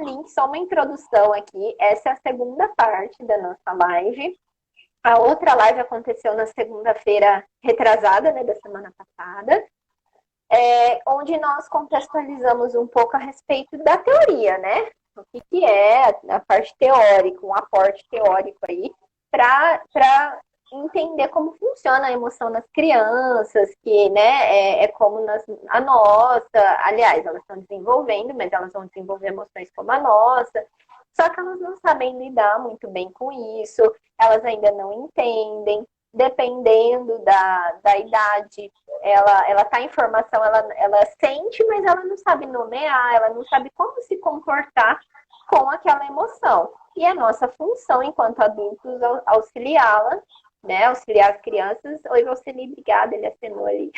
link, só uma introdução aqui. Essa é a segunda parte da nossa live. A outra live aconteceu na segunda-feira retrasada, né, da semana passada, onde nós contextualizamos um pouco a respeito da teoria, né? O que é a parte teórica, um aporte teórico aí, para entender como funciona a emoção nas crianças, que, né, como a nossa, aliás, elas estão desenvolvendo, mas elas vão desenvolver emoções como a nossa, só que elas não sabem lidar muito bem com isso, elas ainda não entendem, dependendo da idade, ela tá em formação, ela sente, mas ela não sabe nomear, ela não sabe como se comportar com aquela emoção. E a nossa função, enquanto adultos, auxiliá-la, né, auxiliar as crianças. Oi, Valceli, obrigada, ele acenou ali.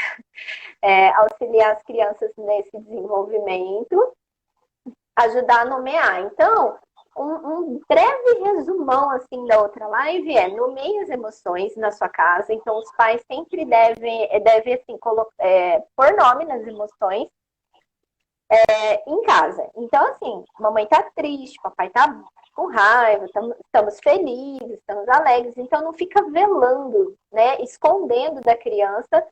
Auxiliar as crianças nesse desenvolvimento, ajudar a nomear. Então, um breve resumão assim da outra live nomeie as emoções na sua casa. Então, os pais sempre devem assim, pôr nome nas emoções em casa. Então, assim, mamãe tá triste, papai tá com raiva, estamos felizes, estamos alegres. Então, não fica velando, né, escondendo da criança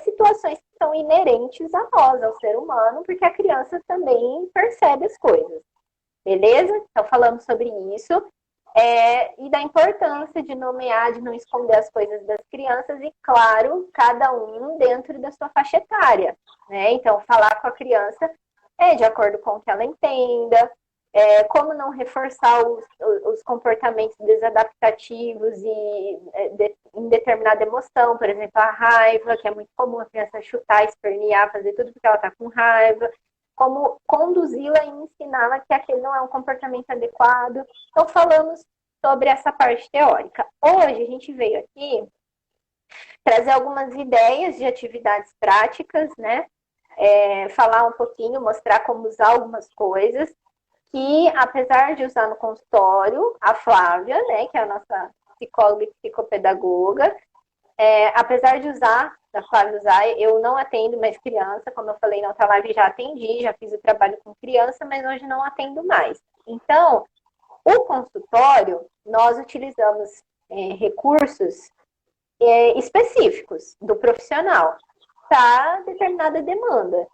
situações que são inerentes a nós, ao ser humano, porque a criança também percebe as coisas. Beleza? Então, falamos sobre isso. E da importância de nomear, de não esconder as coisas das crianças e, claro, cada um dentro da sua faixa etária, né? Então, falar com a criança de acordo com o que ela entenda, como não reforçar os comportamentos desadaptativos em determinada emoção, por exemplo, a raiva, que é muito comum a criança chutar, espernear, fazer tudo porque ela está com raiva, como conduzi-la e ensiná-la que aquele não é um comportamento adequado. Então, falamos sobre essa parte teórica. Hoje, a gente veio aqui trazer algumas ideias de atividades práticas, né? Falar um pouquinho, mostrar como usar algumas coisas que, apesar de usar no consultório, a Flávia, né, que é a nossa psicóloga e psicopedagoga, apesar de usar, da Flávia usar, eu não atendo mais criança, como eu falei na outra live, já atendi, já fiz o trabalho com criança, mas hoje não atendo mais. Então, o consultório, nós utilizamos recursos específicos do profissional para determinada demanda.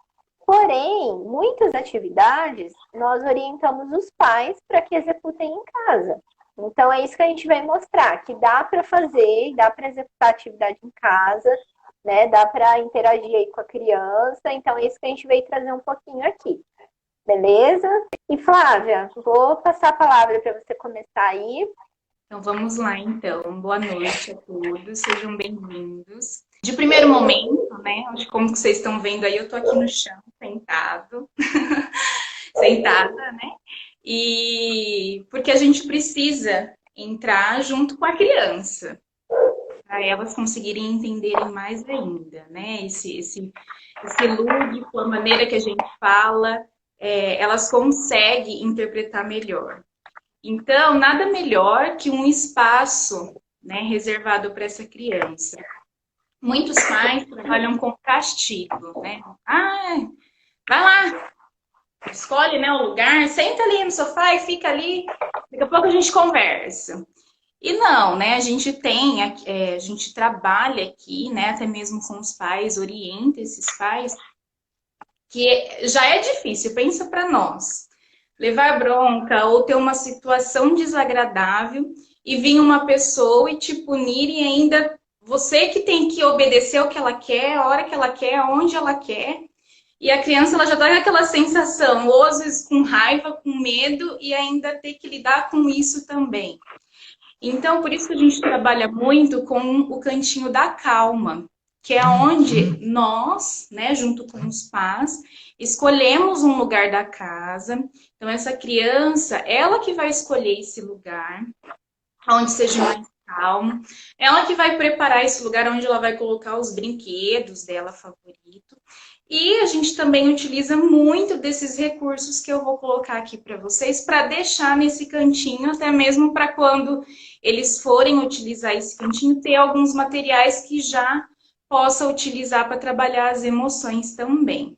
Porém, muitas atividades nós orientamos os pais para que executem em casa. Então, é isso que a gente vai mostrar, que dá para fazer, dá para executar atividade em casa, né? Dá para interagir aí com a criança. Então, é isso que a gente veio trazer um pouquinho aqui. Beleza? E, Flávia, vou passar a palavra para você começar aí. Então, vamos lá, então. Boa noite a todos, sejam bem-vindos. De primeiro momento, né, acho que como vocês estão vendo aí, eu tô aqui no chão, sentada, né? E porque a gente precisa entrar junto com a criança, para elas conseguirem entenderem mais ainda, né? Esse lúdico, a maneira que a gente fala, elas conseguem interpretar melhor. Então, nada melhor que um espaço, né, reservado para essa criança. Muitos pais trabalham com castigo, né? Vai lá, escolhe, né, o lugar, senta ali no sofá e fica ali, daqui a pouco a gente conversa. E não, né, a gente trabalha aqui, né, até mesmo com os pais, orienta esses pais, que já é difícil, pensa para nós. Levar bronca ou ter uma situação desagradável e vir uma pessoa e te punir e ainda você que tem que obedecer o que ela quer, a hora que ela quer, onde ela quer. E a criança ela já tá com aquela sensação, ou às vezes com raiva, com medo e ainda ter que lidar com isso também. Então, por isso que a gente trabalha muito com o cantinho da calma, que é onde nós, né, junto com os pais, escolhemos um lugar da casa. Então, essa criança, ela que vai escolher esse lugar, onde seja mais calmo. Ela que vai preparar esse lugar onde ela vai colocar os brinquedos dela favorito. E a gente também utiliza muito desses recursos que eu vou colocar aqui para vocês, para deixar nesse cantinho, até mesmo para quando eles forem utilizar esse cantinho, ter alguns materiais que já possa utilizar para trabalhar as emoções também.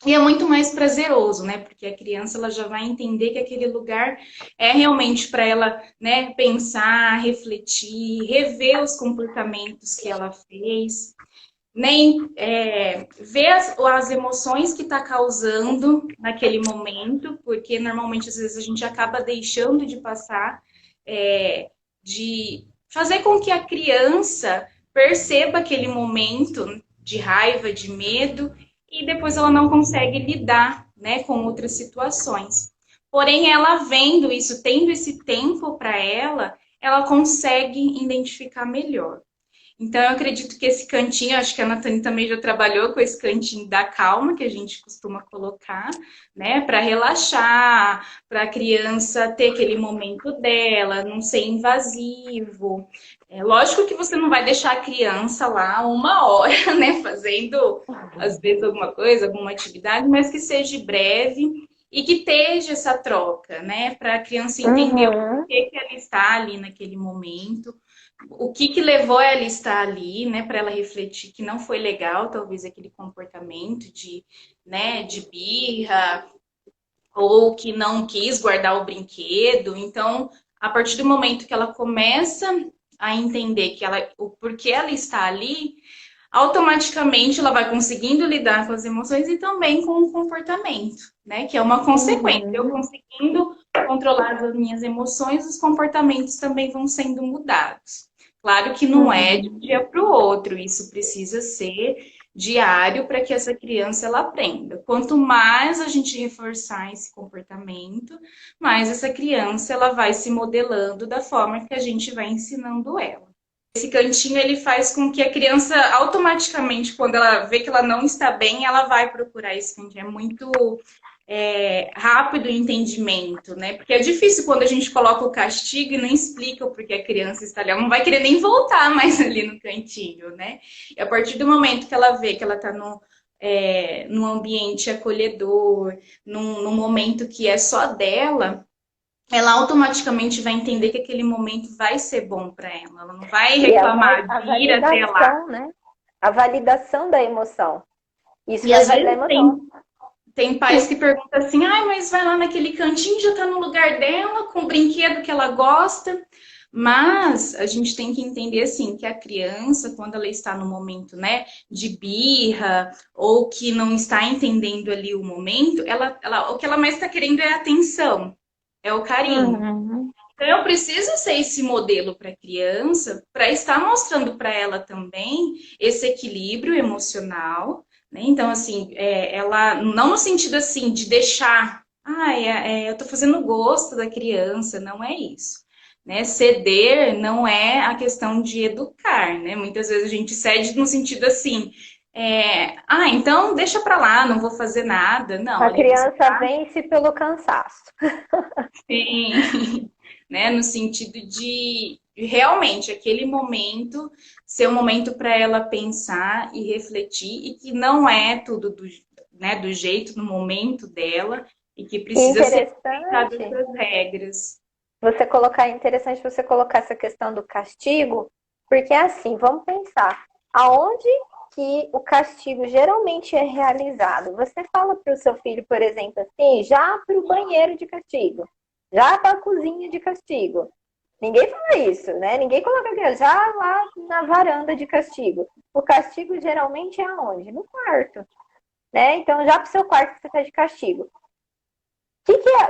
E é muito mais prazeroso, né? Porque a criança ela já vai entender que aquele lugar é realmente para ela, né, pensar, refletir, rever os comportamentos que ela fez, nem ver as emoções que está causando naquele momento, porque normalmente às vezes a gente acaba deixando de passar, de fazer com que a criança perceba aquele momento de raiva, de medo, e depois ela não consegue lidar, né, com outras situações. Porém, ela vendo isso, tendo esse tempo para ela, ela consegue identificar melhor. Então, eu acredito que esse cantinho, acho que a Nathalie também já trabalhou com esse cantinho da calma que a gente costuma colocar, né, para relaxar, para a criança ter aquele momento dela, não ser invasivo. É lógico que você não vai deixar a criança lá 1 hora, né, fazendo às vezes alguma coisa, alguma atividade, mas que seja breve e que esteja essa troca, né, para a criança entender o Uhum. porquê que ela está ali naquele momento, o que que levou ela a estar ali, né, para ela refletir que não foi legal, talvez aquele comportamento de, né, de birra ou que não quis guardar o brinquedo. Então, a partir do momento que ela começa a entender que ela, o porquê ela está ali, automaticamente ela vai conseguindo lidar com as emoções e também com o comportamento, né, que é uma consequência. Eu Uhum. conseguindo controlar as minhas emoções, os comportamentos também vão sendo mudados. Claro que não é de um Uhum. dia para o outro, isso precisa ser diário para que essa criança ela aprenda. Quanto mais a gente reforçar esse comportamento, mais essa criança ela vai se modelando da forma que a gente vai ensinando ela. Esse cantinho ele faz com que a criança automaticamente, quando ela vê que ela não está bem, ela vai procurar esse cantinho. É muito rápido o entendimento, né? Porque é difícil quando a gente coloca o castigo e não explica o porquê a criança está ali. Ela não vai querer nem voltar mais ali no cantinho, né? E a partir do momento que ela vê que ela está num ambiente acolhedor, num momento que é só dela, ela automaticamente vai entender que aquele momento vai ser bom para ela. Ela não vai E reclamar a de ir até lá. validação, né? A validação da emoção. Isso E vai às validar a vezes emoção. tem pais que perguntam assim, ai, mas vai lá naquele cantinho, já tá no lugar dela, com o brinquedo que ela gosta. Mas a gente tem que entender assim que a criança, quando ela está no momento, né, de birra ou que não está entendendo ali o momento, o que ela mais está querendo é a atenção, é o carinho. Uhum. Então, eu preciso ser esse modelo para a criança, para estar mostrando para ela também esse equilíbrio emocional, né? Então, assim, ela, não no sentido assim de deixar, eu estou fazendo gosto da criança, não é isso. Né? Ceder não é a questão de educar, né? Muitas vezes a gente cede no sentido assim, então deixa para lá, não vou fazer nada. Não, A ali você criança vence pelo cansaço. tem, né? No sentido de realmente aquele momento ser um momento para ela pensar e refletir e que não é tudo né, do jeito no momento dela e que E precisa ser respeitadas interessante as regras. é interessante você colocar essa questão do castigo, porque é assim, vamos pensar, aonde que o castigo geralmente é realizado? Você fala para o seu filho, por exemplo, assim, já para o banheiro de castigo, já para a cozinha de castigo. Ninguém fala isso, né? Ninguém coloca aqui, já lá na varanda de castigo. O castigo geralmente é aonde? No quarto, né? Então, já para o seu quarto você está de castigo.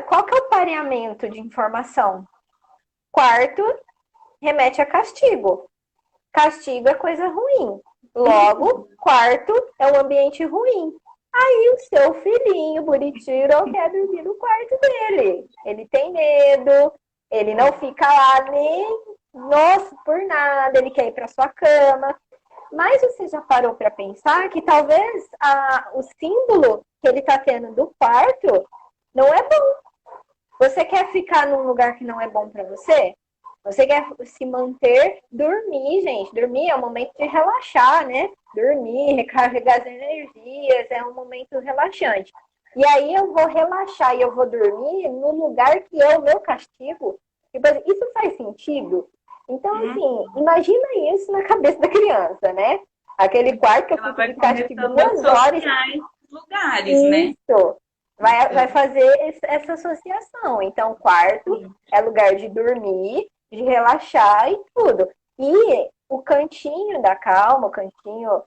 Qual que é o pareamento de informação? Quarto remete a castigo. Castigo é coisa ruim. Logo, quarto é um ambiente ruim. Aí o seu filhinho bonitinho quer dormir no quarto dele. Ele tem medo, ele não fica lá nem, nossa, por nada, ele quer ir para sua cama. Mas você já parou para pensar que talvez o símbolo que ele está tendo do quarto não é bom. Você quer ficar num lugar que não é bom para você? Você quer se manter, dormir, gente. Dormir é um momento de relaxar, né? Dormir, recarregar as energias, é um momento relaxante. E aí eu vou relaxar e eu vou dormir no lugar que é o meu castigo. Isso faz sentido? Então, assim, imagina isso na cabeça da criança, né? Aquele quarto que eu Ela fico de vai castigo começando a 2 horas. associar. lugares, né? Isso. Vai Então, fazer essa associação. Então, quarto é lugar de dormir, de relaxar e tudo. E o cantinho da calma, o cantinho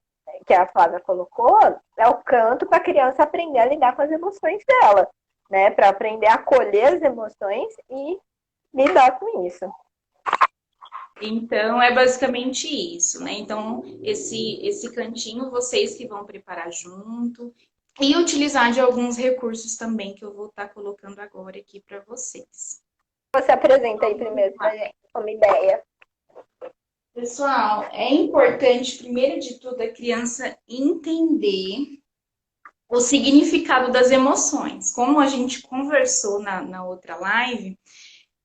que a Flávia colocou, é o canto para a criança aprender a lidar com as emoções dela, né? Para aprender a acolher as emoções e lidar com isso. então, é basicamente isso, né? Então, esse cantinho, vocês que vão preparar junto e utilizar de alguns recursos também que eu vou estar colocando agora aqui para vocês. Você apresenta aí primeiro para gente, como ideia. Pessoal, é importante, primeiro de tudo, a criança entender o significado das emoções. Como a gente conversou na outra live,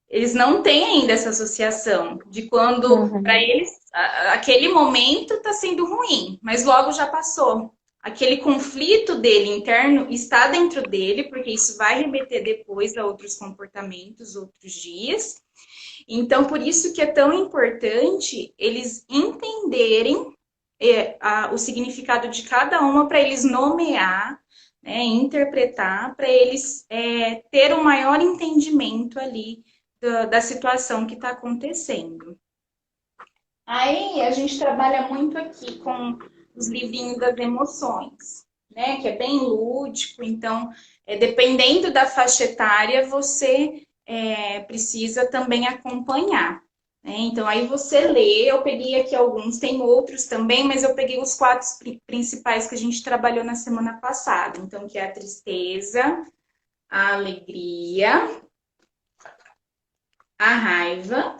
eles não têm ainda essa associação de quando, para eles, aquele momento está sendo ruim, mas logo já passou. Aquele conflito dele interno está dentro dele, porque isso vai remeter depois a outros comportamentos, outros dias. Então, por isso que é tão importante eles entenderem o significado de cada uma para eles nomear, né, interpretar, para eles ter um maior entendimento ali da situação que está acontecendo. Aí a gente trabalha muito aqui com os livrinhos das emoções, né? Que é bem lúdico, então, dependendo da faixa etária, você precisa também acompanhar. Né? Então, aí você lê, eu peguei aqui alguns, tem outros também, mas eu peguei os 4 principais que a gente trabalhou na semana passada. Então, que é a tristeza, a alegria, a raiva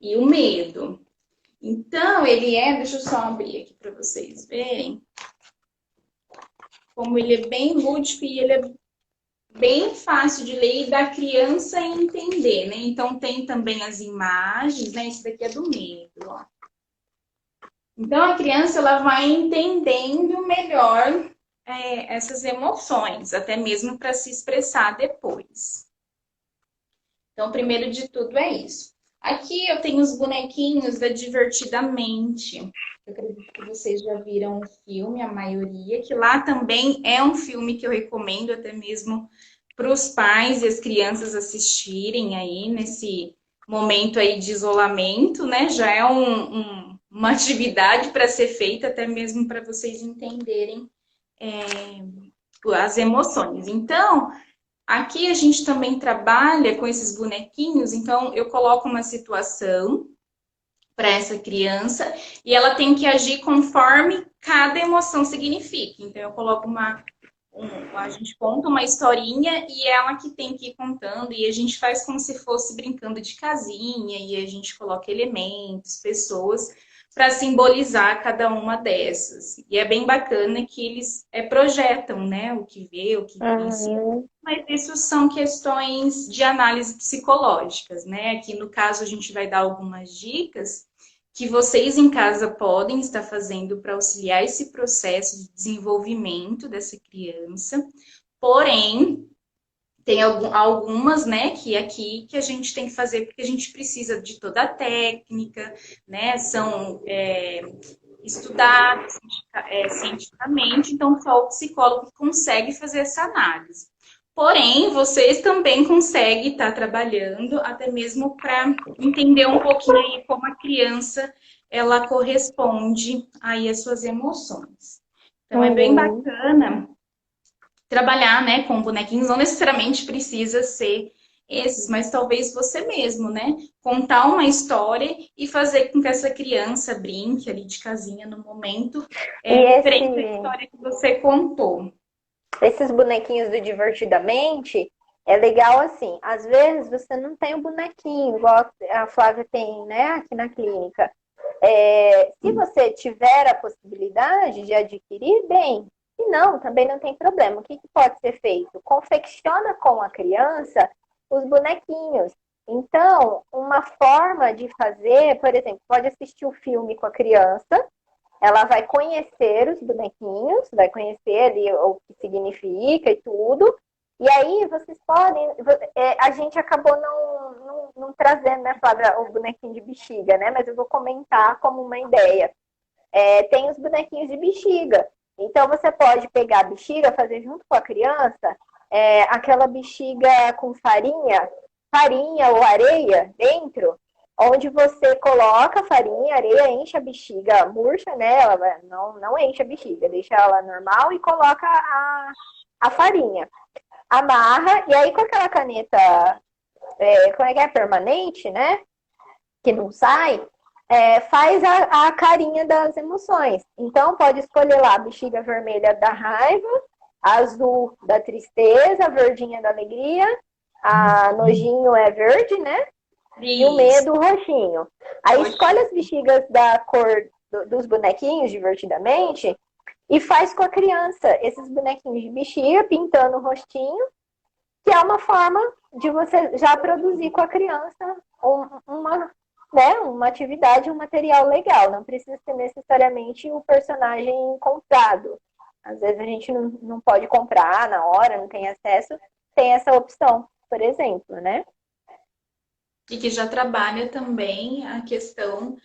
e o medo. Então, deixa eu só abrir aqui para vocês verem, como ele é bem lúdico e ele é bem fácil de ler e da criança entender, né? Então, tem também as imagens, né? Esse daqui é do medo, ó. Então, a criança, ela vai entendendo melhor essas emoções, até mesmo para se expressar depois. Então, primeiro de tudo é isso. Aqui eu tenho os bonequinhos da Divertidamente. Eu acredito que vocês já viram o filme, a maioria, que lá também é um filme que eu recomendo até mesmo para os pais e as crianças assistirem aí nesse momento aí de isolamento, né? Já é uma atividade para ser feita, até mesmo para vocês entenderem as emoções. Então, aqui a gente também trabalha com esses bonequinhos, então eu coloco uma situação para essa criança e ela tem que agir conforme cada emoção significa. Então eu coloco a gente conta uma historinha e ela que tem que ir contando e a gente faz como se fosse brincando de casinha e a gente coloca elementos, pessoas para simbolizar cada uma dessas. E é bem bacana que eles projetam, né, o que vê, o que pensa. Mas isso são questões de análise psicológicas, né? Aqui no caso a gente vai dar algumas dicas que vocês em casa podem estar fazendo para auxiliar esse processo de desenvolvimento dessa criança. Porém, tem algumas, né, que aqui que a gente tem que fazer porque a gente precisa de toda a técnica, né? São estudados cientificamente, então só o psicólogo consegue fazer essa análise. Porém, vocês também conseguem estar trabalhando até mesmo para entender um pouquinho aí como a criança ela corresponde aí às suas emoções. Então é bem bacana trabalhar, né, com bonequinhos, não necessariamente precisa ser esses, mas talvez você mesmo, né, contar uma história e fazer com que essa criança brinque ali de casinha no momento, referente à história que você contou. Esses bonequinhos do Divertidamente, é legal assim, às vezes você não tem o bonequinho, igual a Flávia tem, né, aqui na clínica. Se você tiver a possibilidade de adquirir, bem. Se não, também não tem problema. O que pode ser feito? Confecciona com a criança os bonequinhos. Então, uma forma de fazer, por exemplo, pode assistir o filme com a criança, ela vai conhecer os bonequinhos, vai conhecer ali o que significa e tudo. E aí vocês podem. A gente acabou não trazendo, né, Flávia, o bonequinho de bexiga, né? Mas eu vou comentar como uma ideia. Tem os bonequinhos de bexiga. Então, você pode pegar a bexiga, fazer junto com a criança, aquela bexiga com farinha ou areia dentro, onde você coloca farinha, areia, enche a bexiga, murcha, né? Ela não enche a bexiga, deixa ela normal e coloca a farinha. Amarra, e aí com aquela caneta, como é que é? Permanente, né? Que não sai, faz a carinha das emoções. Então, pode escolher lá a bexiga vermelha da raiva, azul da tristeza, verdinha da alegria, a nojinho é verde, né? E o Isso. medo roxinho. Aí escolhe as bexigas da cor dos bonequinhos, divertidamente, e faz com a criança esses bonequinhos de bexiga, pintando o rostinho, que é uma forma de você já produzir com a criança uma atividade, um material legal. Não precisa ser necessariamente o personagem comprado. Às vezes a gente não pode comprar na hora, não tem acesso, tem essa opção, por exemplo, né? E que já trabalha também a questão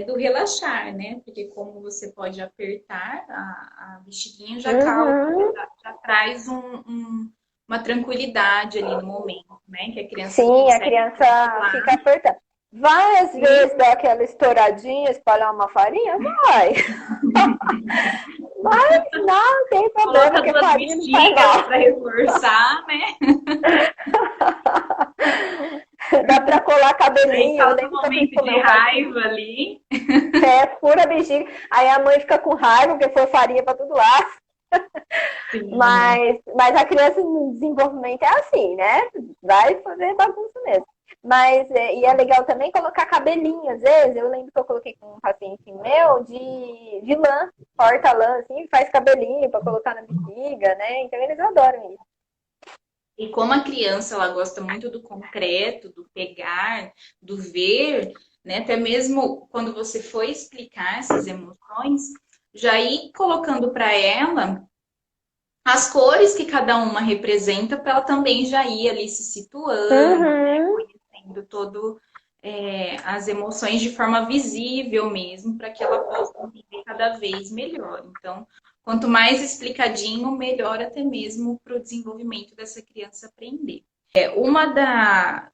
do relaxar, né? Porque como você pode apertar a bexiguinha, já calma, Uhum. já traz uma tranquilidade ali no momento, né? Que a criança Sim, a consegue criança fica controlar. apertando. Várias vezes dá aquela estouradinha, espalhar uma farinha? Vai. Mas não tem problema, Coloca porque duas farinha não faz bexigas mal. para reforçar, né? Dá pra colar Aí cabelinho. Eu causa um lembro que eu fui momento comer de um raiva pastel. ali. Pura bexiga. Aí a mãe fica com raiva, porque foi farinha pra todo lado. Sim. Mas a criança no desenvolvimento é assim, né? Vai fazer bagunça mesmo. Mas, e é legal também colocar cabelinho, às vezes. Eu lembro que eu coloquei com um paciente meu de lã, corta lã, assim, faz cabelinho para colocar na bexiga, né? Então eles adoram isso. E como a criança ela gosta muito do concreto, do pegar, do ver, né? Até mesmo quando você for explicar essas emoções, já ir colocando para ela as cores que cada uma representa, para ela também já ir ali se situando, né? Uhum. Conhecendo todo as emoções de forma visível mesmo, para que ela possa entender cada vez melhor. Então, quanto mais explicadinho, melhor até mesmo para o desenvolvimento dessa criança aprender. Uma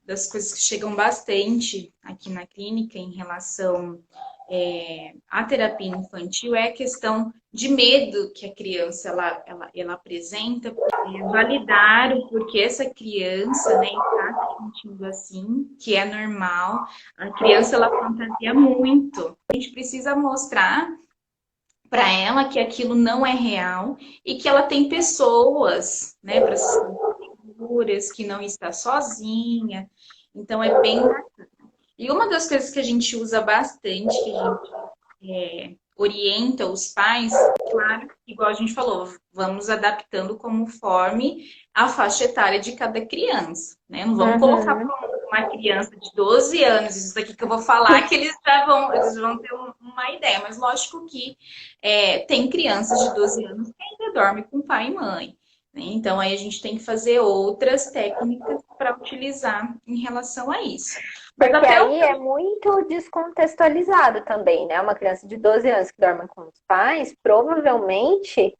das coisas que chegam bastante aqui na clínica em relação à terapia infantil é a questão de medo que a criança ela apresenta, validar o porquê essa criança, né, está se sentindo assim, que é normal. A criança ela fantasia muito. A gente precisa mostrar para ela que aquilo não é real e que ela tem pessoas, né, para se sentir seguras, que não está sozinha. Então é bem. E uma das coisas que a gente usa bastante, que a gente orienta os pais, claro, igual a gente falou, vamos adaptando conforme a faixa etária de cada criança, né? Não vamos colocar Uhum. para uma criança de 12 anos, isso daqui que eu vou falar, que eles vão ter uma ideia, mas lógico que tem crianças de 12 anos que ainda dormem com pai e mãe. Né? Então, aí a gente tem que fazer outras técnicas para utilizar em relação a isso. Mas Porque até o aí é muito descontextualizado também, né? Uma criança de 12 anos que dorme com os pais, provavelmente,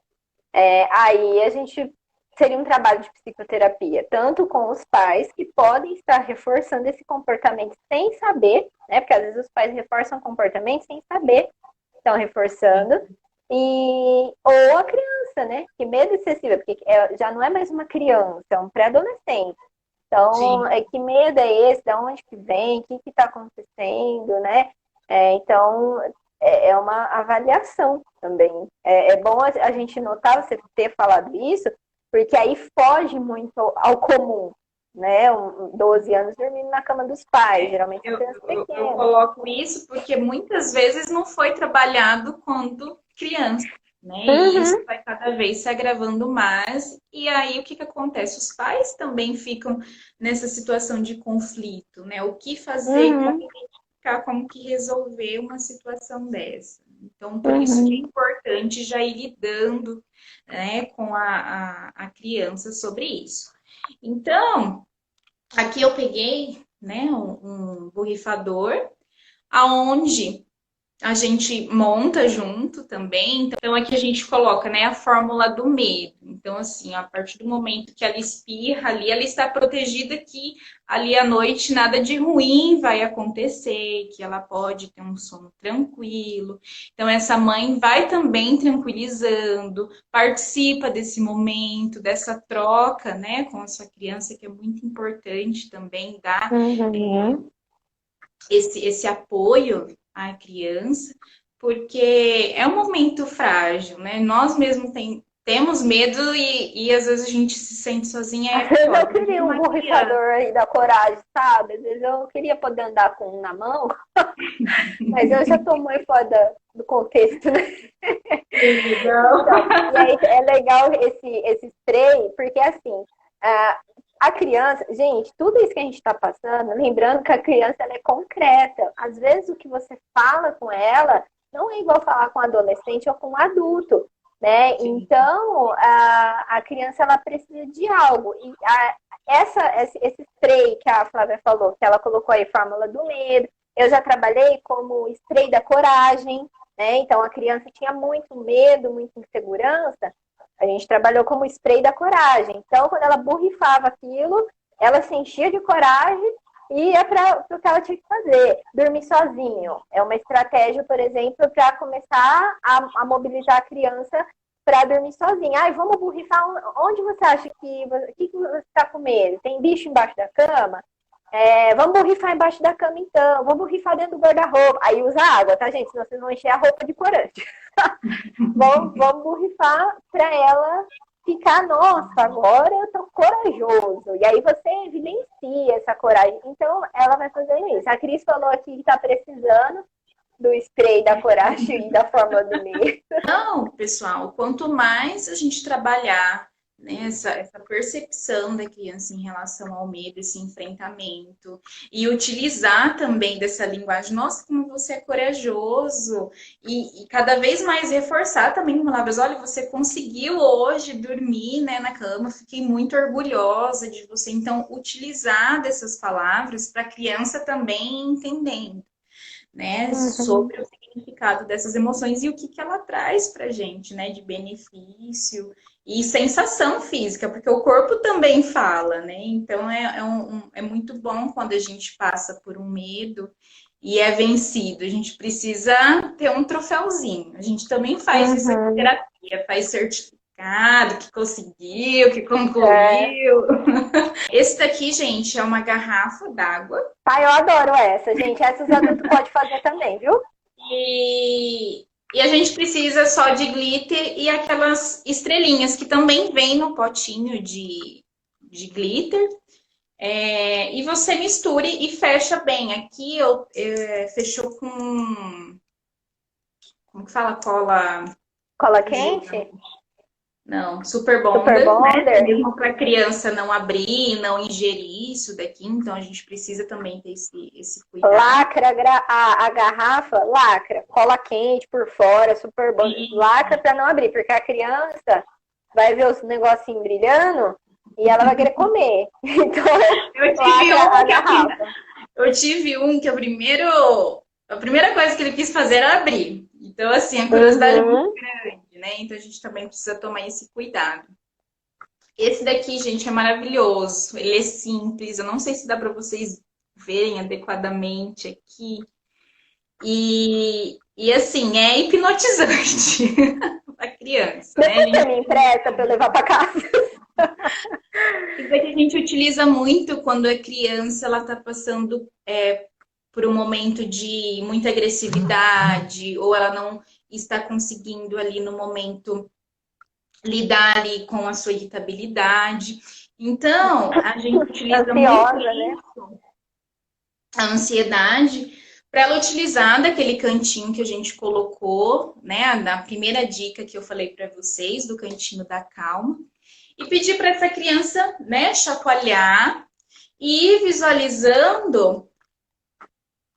aí a gente seria um trabalho de psicoterapia, tanto com os pais que podem estar reforçando esse comportamento sem saber, né? Porque às vezes os pais reforçam comportamento sem saber que estão reforçando, ou a criança, né? Que medo excessivo, porque já não é mais uma criança, é um pré-adolescente. Então, Sim. que medo é esse? De onde que vem? O que está acontecendo, né? Então, é uma avaliação também. É bom a gente notar, você ter falado isso, porque aí foge muito ao comum, né? 12 anos dormindo na cama dos pais, geralmente são Eu, crianças eu pequenas. coloco isso porque muitas vezes não foi trabalhado quando criança, né? E isso Uhum, vai cada vez se agravando mais. E aí o que que acontece? Os pais também ficam nessa situação de conflito, né? O que fazer, como uhum, identificar, como que resolver uma situação dessa. Então, por isso que é uhum. importante já ir lidando, né, com a criança sobre isso. Então, aqui eu peguei, né, um borrifador, aonde a gente monta junto também. Então, aqui a gente coloca, né, a fórmula do medo. Então, assim, a partir do momento que ela espirra ali, ela está protegida que ali à noite nada de ruim vai acontecer, que ela pode ter um sono tranquilo. Então, essa mãe vai também tranquilizando, participa desse momento, dessa troca, né, com a sua criança, que é muito importante também dar Uhum. esse apoio à criança, porque é um momento frágil, né? Nós mesmos temos medo e às vezes a gente se sente sozinha, Às é vezes pior. eu queria um Uma criança. borrifador aí da coragem, sabe? Às vezes eu queria poder andar com um na mão, mas eu já tô muito fora do contexto, né? Legal. Então, e aí é legal esse spray, porque assim, a criança, gente, tudo isso que a gente está passando, lembrando que a criança ela é concreta. Às vezes o que você fala com ela não é igual falar com um adolescente ou com um adulto, né? Sim. Então, a criança ela precisa de algo. E esse spray que a Flávia falou, que ela colocou aí, fórmula do medo, eu já trabalhei como spray da coragem, né? Então a criança tinha muito medo, muita insegurança. A gente trabalhou como spray da coragem. Então, quando ela borrifava aquilo, ela se enchia de coragem e ia para o que ela tinha que fazer. Dormir sozinho. É uma estratégia, por exemplo, para começar a mobilizar a criança para dormir sozinha. Ai, vamos borrifar. Onde você acha que você está com medo? Tem bicho embaixo da cama? Vamos borrifar embaixo da cama, então. Vamos borrifar dentro do guarda-roupa. Aí usa água, tá, gente? Senão vocês vão encher a roupa de corante. Vamos borrifar para ela ficar, nossa, agora eu tô corajoso. E aí você evidencia essa coragem. Então, ela vai fazendo isso. A Cris falou aqui que tá precisando do spray da coragem e da fórmula do meio. Então, pessoal, quanto mais a gente trabalhar, né, essa percepção da criança em relação ao medo, esse enfrentamento, e utilizar também dessa linguagem, nossa, como você é corajoso, e cada vez mais reforçar também com palavras, olha, você conseguiu hoje dormir, né, na cama, fiquei muito orgulhosa de você. Então, utilizar dessas palavras para a criança também entendendo, né, Uhum. sobre o significado dessas emoções e o que ela traz para a gente, né, de benefício e sensação física, porque o corpo também fala, né? Então é muito bom quando a gente passa por um medo e é vencido. A gente precisa ter um troféuzinho. A gente também faz isso aqui em Uhum. terapia, faz certificado que conseguiu, que É. concluiu. Esse daqui, gente, é uma garrafa d'água. Ai, eu adoro essa, gente. Essa os adultos podem fazer também, viu? E a gente precisa só de glitter e aquelas estrelinhas que também vem no potinho de glitter. E você misture e fecha bem. Aqui eu fechou com. Como que fala? Cola. Cola Fugiu. quente? Não, super Super bonder, né? Bonder? Mesmo para a criança não abrir, não ingerir isso daqui, então a gente precisa também ter esse cuidado. Lacra a garrafa, lacra, cola quente por fora, super bom. Lacra para não abrir, porque a criança vai ver os negocinhos brilhando e ela vai querer comer. Então, Eu tive lacra a um que garrafa. eu tive um que a primeira coisa que ele quis fazer era abrir. Então, assim, a curiosidade é muito Uhum. grande, né? Então a gente também precisa tomar esse cuidado. Esse daqui, gente, é maravilhoso. Ele é simples. Eu não sei se dá para vocês verem adequadamente aqui. E assim, é hipnotizante para criança, né? A Depois você gente, me empresta para eu levar para casa. isso daqui a gente utiliza muito quando a criança ela está passando por um momento de muita agressividade ou ela não está conseguindo ali no momento lidar ali com a sua irritabilidade. Então, a gente utiliza muito Ansiosa, né? isso, a ansiedade, para ela utilizar daquele cantinho que a gente colocou, né, na primeira dica que eu falei para vocês, do cantinho da calma, e pedir para essa criança, né, chacoalhar e ir visualizando,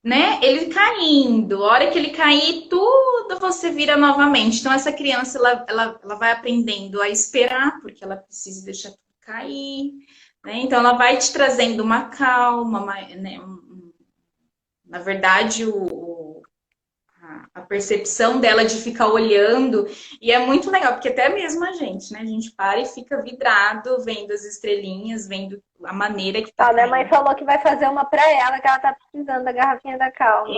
né, ele caindo. A hora que ele cair, tudo você vira novamente. Então, essa criança, ela vai aprendendo a esperar, porque ela precisa deixar tudo cair, né? Então, ela vai te trazendo uma calma, né? Na verdade, percepção dela de ficar olhando. E é muito legal, porque até mesmo a gente, né? A gente para e fica vidrado vendo as estrelinhas, vendo a maneira que tá A minha mãe caindo. falou que vai fazer uma pra ela, que ela tá precisando da garrafinha da calma.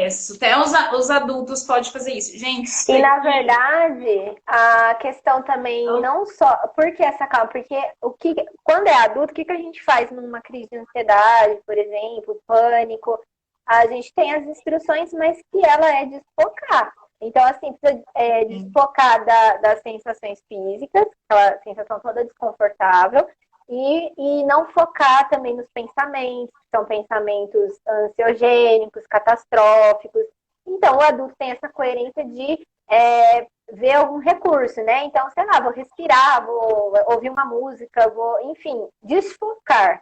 Isso, até os adultos podem fazer isso. Gente, isso E na daqui. verdade, a questão também não só. Por que essa calma? Porque quando é adulto, o que a gente faz numa crise de ansiedade, por exemplo, pânico? A gente tem as instruções, mas que ela é desfocar. Então, assim, precisa desfocar das sensações físicas, aquela sensação toda desconfortável, e não focar também nos pensamentos, que são pensamentos ansiogênicos, catastróficos. Então, o adulto tem essa coerência de ver algum recurso, né? Então, sei lá, vou respirar, vou ouvir uma música, enfim, desfocar.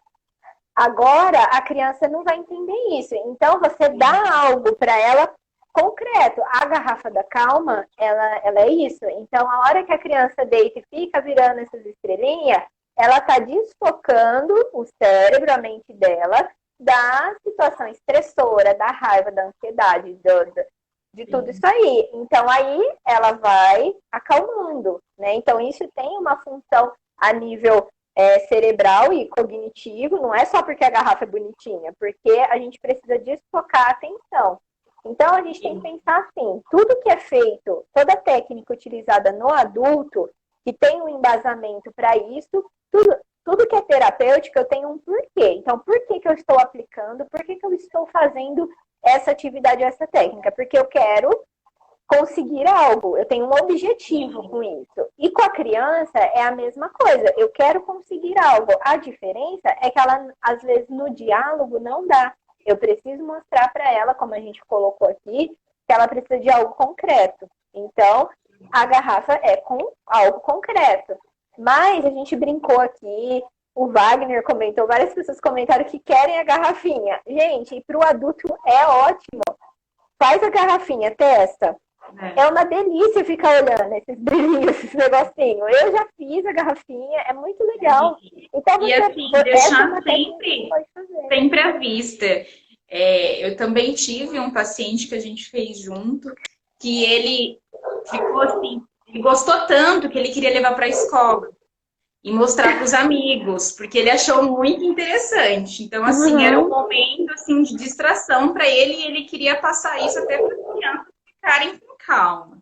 Agora, a criança não vai entender isso. Então, você dá algo para ela concreto. A garrafa da calma, ela é isso. Então, a hora que a criança deita e fica virando essas estrelinhas, ela está desfocando o cérebro, a mente dela, da situação estressora, da raiva, da ansiedade, de tudo isso aí. Então, aí ela vai acalmando, né? Então, isso tem uma função a nível cerebral e cognitivo, não é só porque a garrafa é bonitinha, porque a gente precisa desfocar a atenção. Então, a gente tem que pensar assim, tudo que é feito, toda técnica utilizada no adulto, que tem um embasamento para isso, tudo que é terapêutico, eu tenho um porquê. Então, por que eu estou aplicando? Por que eu estou fazendo essa atividade, essa técnica? Porque eu quero conseguir algo, eu tenho um objetivo com isso. E com a criança é a mesma coisa, eu quero conseguir algo. A diferença é que ela, às vezes, no diálogo não dá. Eu preciso mostrar para ela, como a gente colocou aqui, que ela precisa de algo concreto. Então, a garrafa é com algo concreto. Mas a gente brincou aqui, o Wagner comentou, várias pessoas comentaram que querem a garrafinha. Gente, e para o adulto é ótimo. Faz a garrafinha, testa. É uma delícia ficar olhando esses brilhinhos, esses negocinhos. Eu já fiz a garrafinha, é muito legal. Então, E assim, deixar sempre à vista. Eu também tive um paciente que a gente fez junto, que ele ficou assim, ele gostou tanto que ele queria levar para a escola e mostrar para os amigos, porque ele achou muito interessante. Então, assim, era um momento assim, de distração para ele e ele queria passar isso até para as crianças ficarem com calma.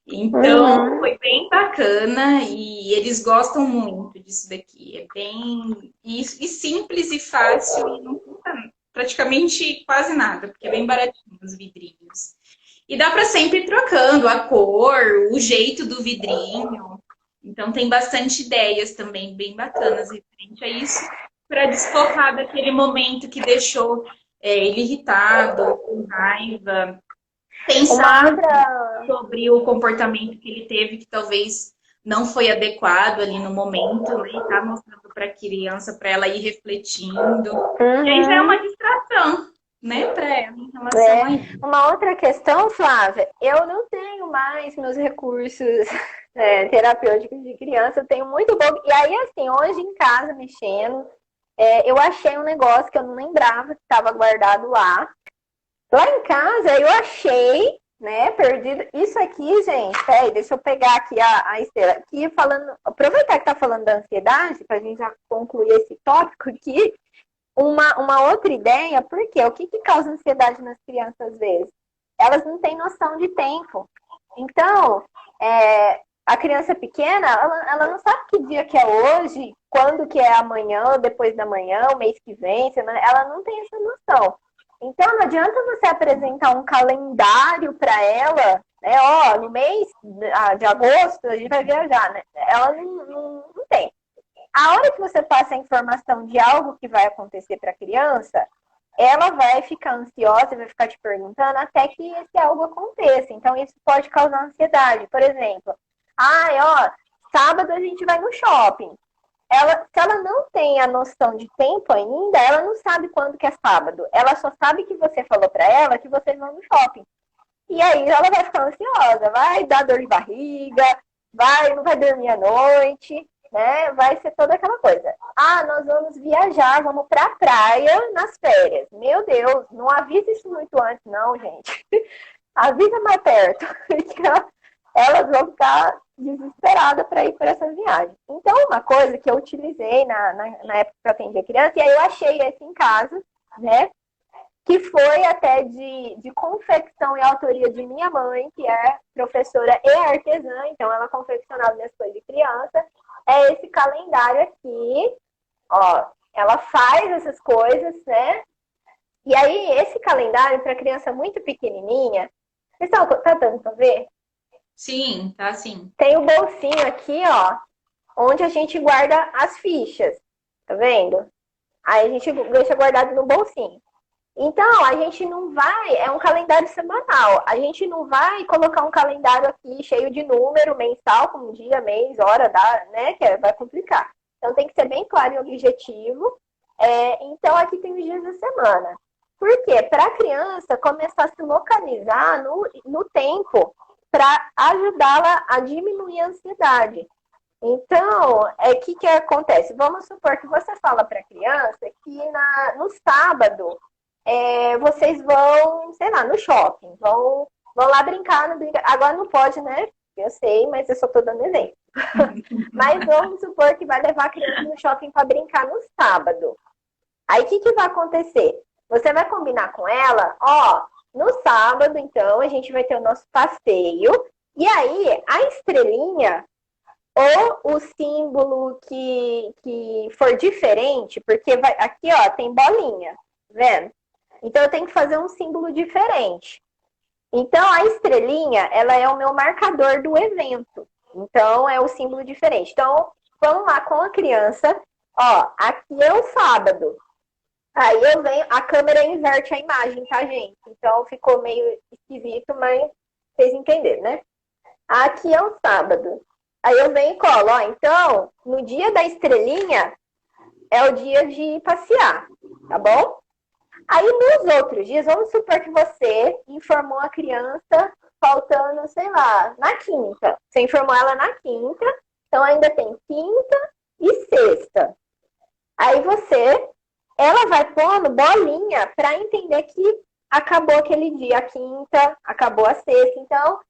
Então, foi bem bacana e eles gostam muito disso daqui. É bem e simples e fácil e não custa praticamente quase nada, porque é bem baratinho os vidrinhos. E dá para sempre ir trocando a cor, o jeito do vidrinho. Então, tem bastante ideias também bem bacanas referente a isso, para desfocar daquele momento que deixou ele irritado, com raiva. Pensar sobre o comportamento que ele teve, que talvez não foi adequado ali no momento, né? E tá mostrando para a criança, para ela ir refletindo. E aí já é uma distração, né, para ela em relação a isso. Uma outra questão, Flávia, eu não tenho mais meus recursos terapêuticos de criança, eu tenho muito pouco. E aí, assim, hoje em casa, mexendo, eu achei um negócio que eu não lembrava que estava guardado lá. Lá em casa eu achei, né, perdido. Isso aqui, gente, peraí, deixa eu pegar aqui a Estela. Aqui falando, aproveitar que tá falando da ansiedade, pra gente já concluir esse tópico aqui. Uma outra ideia, porque o que causa ansiedade nas crianças às vezes? Elas não têm noção de tempo. Então, a criança pequena, ela não sabe que dia que é hoje, quando que é amanhã, ou depois da manhã, o mês que vem, ela não tem essa noção. Então, não adianta você apresentar um calendário para ela, né? Ó, no mês de agosto a gente vai viajar, né? Ela não tem. A hora que você passa a informação de algo que vai acontecer para a criança, ela vai ficar ansiosa, vai ficar te perguntando até que esse algo aconteça. Então, isso pode causar ansiedade. Por exemplo, sábado a gente vai no shopping. Se ela não tem a noção de tempo ainda, ela não sabe quando que é sábado. Ela só sabe que você falou para ela que vocês vão no shopping. E aí ela vai ficar ansiosa, vai dar dor de barriga, não vai dormir à noite, né? Vai ser toda aquela coisa. Nós vamos viajar, vamos pra praia nas férias. Meu Deus, não avisa isso muito antes, não, gente. avisa mais perto, que elas vão ficar desesperadas para ir para essa viagem. Então, uma coisa que eu utilizei na época que eu atendia criança, e aí eu achei esse em casa, né? Que foi até de confecção e autoria de minha mãe, que é professora e artesã, então ela confeccionava minhas coisas de criança. É esse calendário aqui, ó, ela faz essas coisas, né? E aí, esse calendário para criança muito pequenininha, pessoal, tá dando para ver? Sim, tá sim. Tem o bolsinho aqui, ó, onde a gente guarda as fichas, tá vendo? Aí a gente deixa guardado no bolsinho. Então, a gente não vai, é um calendário semanal. A gente não vai colocar um calendário aqui cheio de número mensal, como dia, mês, hora, dá, né? Vai complicar. Então, tem que ser bem claro e objetivo. Então, aqui tem os dias da semana. Por quê? Para a criança começar a se localizar no tempo, para ajudá-la a diminuir a ansiedade. Então, que acontece? Vamos supor que você fala para a criança que no sábado vocês vão, sei lá, no shopping, vão lá brincar, agora não pode, né? Eu sei, mas eu só estou dando exemplo. Mas vamos supor que vai levar a criança no shopping para brincar no sábado. Aí o que vai acontecer? Você vai combinar com ela, ó, no sábado, então, a gente vai ter o nosso passeio, e aí a estrelinha ou o símbolo que for diferente, porque aqui, ó, tem bolinha, tá vendo? Então, eu tenho que fazer um símbolo diferente. Então, a estrelinha, ela é o meu marcador do evento. Então, é o símbolo diferente. Então, vamos lá com a criança. Ó, aqui é o sábado. Aí eu venho, a câmera inverte a imagem, tá, gente? Então, ficou meio esquisito, mas vocês entenderam, né? Aqui é o sábado. Aí eu venho e colo, ó. Então, no dia da estrelinha, é o dia de passear, tá bom? Aí, nos outros dias, vamos supor que você informou a criança faltando, sei lá, na quinta. Você informou ela na quinta, então ainda tem quinta e sexta. Aí ela vai pondo bolinha para entender que acabou aquele dia, a quinta, acabou a sexta. Então,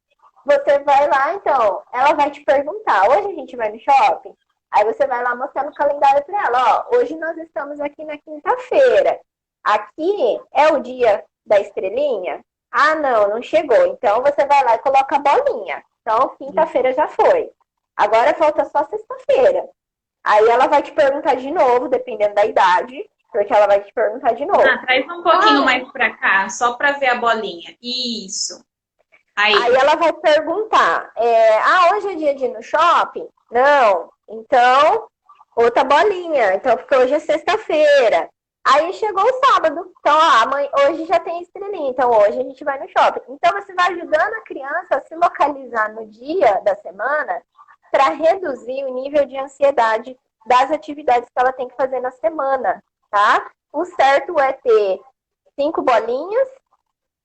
você vai lá, então, ela vai te perguntar, hoje a gente vai no shopping? Aí você vai lá mostrar no calendário para ela, ó, hoje nós estamos aqui na quinta-feira. Aqui é o dia da estrelinha? Ah, não chegou. Então você vai lá e coloca a bolinha. Então, quinta-feira já foi. Agora falta só sexta-feira. Aí ela vai te perguntar de novo, dependendo da idade, porque ela vai te perguntar de novo. Traz um pouquinho mais pra cá, só pra ver a bolinha. Isso. Aí ela vai perguntar, hoje é dia de ir no shopping? Não. Então, outra bolinha. Então, porque hoje é sexta-feira. Aí chegou o sábado. Então, hoje já tem estrelinha. Então, hoje a gente vai no shopping. Então, você vai ajudando a criança a se localizar no dia da semana para reduzir o nível de ansiedade das atividades que ela tem que fazer na semana, tá? O certo é ter 5 bolinhas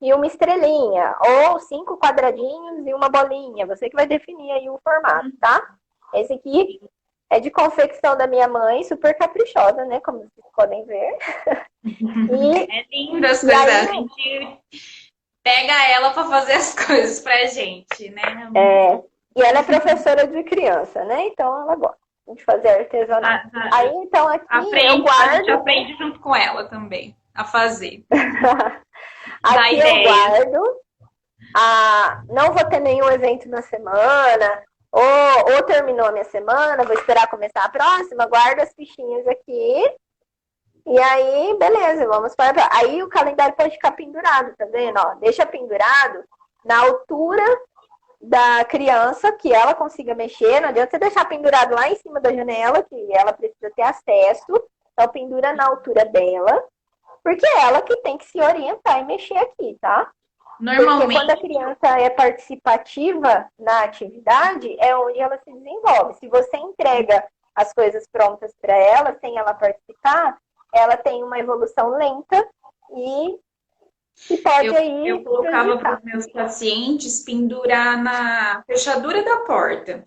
e uma estrelinha. Ou 5 quadradinhos e uma bolinha. Você que vai definir aí o formato, tá? Esse aqui é de confecção da minha mãe, super caprichosa, né? Como vocês podem ver. É lindo as coisas. Aí, a gente pega ela para fazer as coisas pra gente, né? E ela é professora de criança, né? Então ela gosta de fazer artesanato. Aí, então, aqui eu guardo... A gente aprende junto com ela também a fazer. Aqui eu guardo. Não vou ter nenhum evento na semana... Ou terminou a minha semana, vou esperar começar a próxima, guardo as fichinhas aqui. E aí, beleza, vamos para. Aí o calendário pode ficar pendurado, tá vendo? Ó, deixa pendurado na altura da criança, que ela consiga mexer. Não adianta você deixar pendurado lá em cima da janela, que ela precisa ter acesso. Então, pendura na altura dela, porque é ela que tem que se orientar e mexer aqui, tá? Normalmente... Porque quando a criança é participativa na atividade, é onde ela se desenvolve. Se você entrega as coisas prontas para ela, sem ela participar, ela tem uma evolução lenta e pode aí... Eu colocava para os meus pacientes pendurar na fechadura da porta.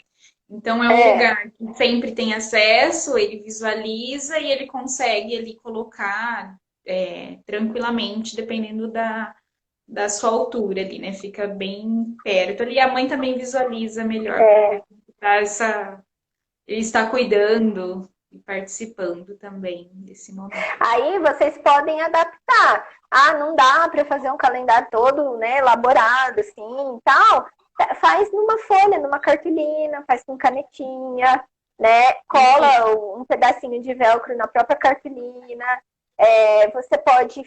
Então, é um lugar que sempre tem acesso, ele visualiza e ele consegue ali colocar tranquilamente, dependendo da sua altura ali, né? Fica bem perto ali. A mãe também visualiza melhor, É, porque ele está cuidando e participando também desse momento. aí vocês podem adaptar. Ah, não dá para fazer um calendário todo, né, elaborado, assim, tal. Faz numa folha, numa cartolina, faz com canetinha, né? Cola um pedacinho de velcro na própria cartolina. Você pode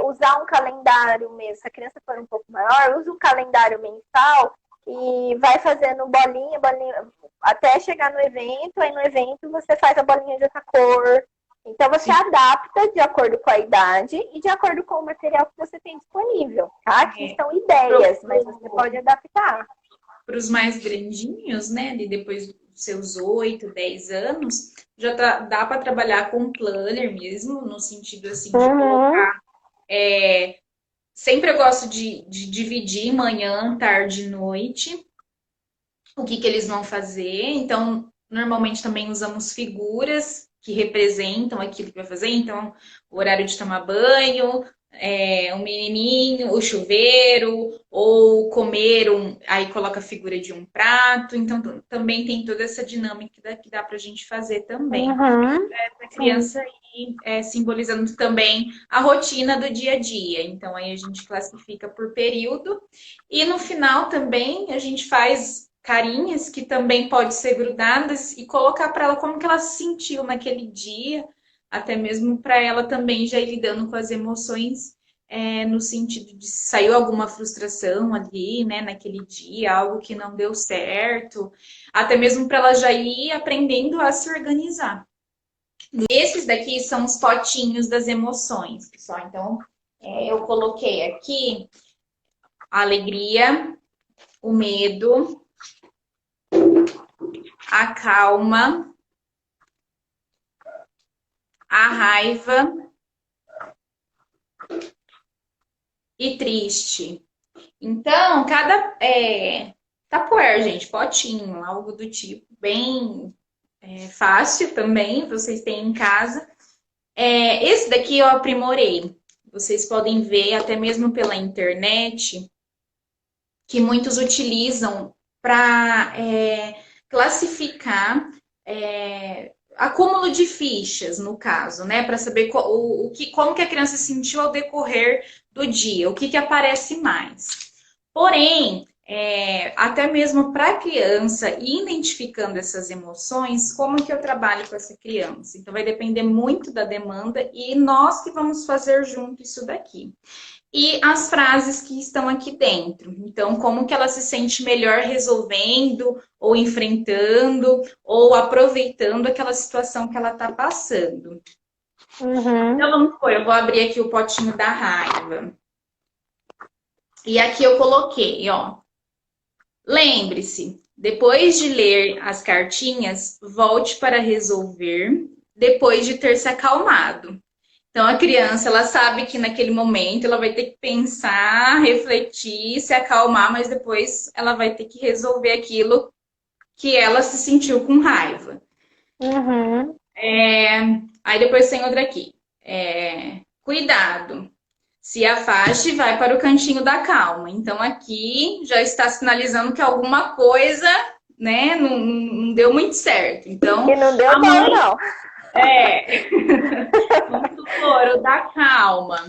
usar um calendário mesmo. Se a criança for um pouco maior, usa um calendário mensal e vai fazendo bolinha, bolinha, até chegar no evento. Aí no evento você faz a bolinha de outra cor. Então você Sim. adapta de acordo com a idade e de acordo com o material que você tem disponível, tá? Aqui são ideias, mas você pode adaptar. Para os mais grandinhos, né, de depois dos seus 8, 10 anos, dá para trabalhar com um planner mesmo, no sentido assim de colocar. Sempre eu gosto de dividir manhã, tarde e noite, o que eles vão fazer. Então, normalmente também usamos figuras que representam aquilo que vai fazer. Então, o horário de tomar banho, o menininho, o chuveiro, ou comer aí coloca a figura de um prato. Então, também tem toda essa dinâmica que dá para a gente fazer também. A criança ir simbolizando também a rotina do dia a dia. Então, aí a gente classifica por período. E no final também a gente faz carinhas que também pode ser grudadas e colocar para ela como que ela se sentiu naquele dia, até mesmo para ela também já ir lidando com as emoções, no sentido de se saiu alguma frustração ali, né, naquele dia, algo que não deu certo, até mesmo para ela já ir aprendendo a se organizar. Esses daqui são os potinhos das emoções, pessoal. Então, eu coloquei aqui a alegria, o medo, a calma, a raiva e triste. Então, cada tapoer, gente, potinho, algo do tipo, bem fácil também, vocês têm em casa. Esse daqui eu aprimorei. Vocês podem ver até mesmo pela internet que muitos utilizam para classificar acúmulo de fichas, no caso, né? Para saber como que a criança se sentiu ao decorrer do dia, o que aparece mais. Porém, até mesmo para a criança, identificando essas emoções, como que eu trabalho com essa criança? Então, vai depender muito da demanda e nós que vamos fazer junto isso daqui. E as frases que estão aqui dentro. Então, como que ela se sente melhor resolvendo, ou enfrentando, ou aproveitando aquela situação que ela está passando. Então, vamos supor, eu vou abrir aqui o potinho da raiva. E aqui eu coloquei, ó. Lembre-se, depois de ler as cartinhas, volte para resolver depois de ter se acalmado. Então, a criança, ela sabe que naquele momento ela vai ter que pensar, refletir, se acalmar, mas depois ela vai ter que resolver aquilo que ela se sentiu com raiva. Aí depois tem outra aqui. Cuidado. Se afaste e vai para o cantinho da calma. Então, aqui já está sinalizando que alguma coisa, né, não deu muito certo. Então, que não deu a mãe... bom, não. Vamos supor, o da calma.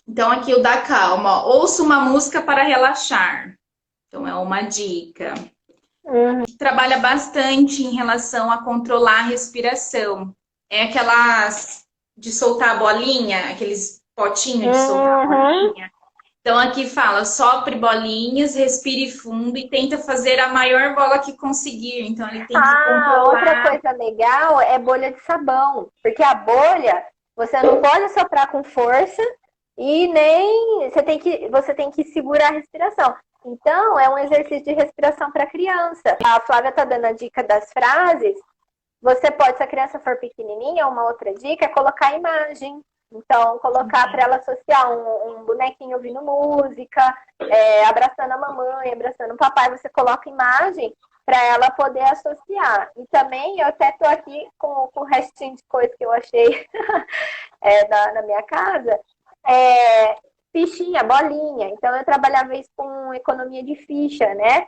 Então, aqui o da calma. Ouça uma música para relaxar. Então, é uma dica. Trabalha bastante em relação a controlar a respiração. É aquelas de soltar a bolinha, aqueles potinhos de soltar a bolinha. Então, aqui fala, sopre bolinhas, respire fundo e tenta fazer a maior bola que conseguir. Então, ele tem que controlar. Outra coisa legal é bolha de sabão. Porque a bolha, você não pode soprar com força e nem... Você tem que segurar a respiração. Então, é um exercício de respiração para criança. A Flávia está dando a dica das frases. Você pode, se a criança for pequenininha, uma outra dica é colocar a imagem. Então, colocar para ela associar um bonequinho ouvindo música, abraçando a mamãe, abraçando o papai. Você coloca imagem para ela poder associar. E também, eu até estou aqui com o restinho de coisa que eu achei na minha casa. fichinha, bolinha. Então, eu trabalhava isso com economia de ficha, né?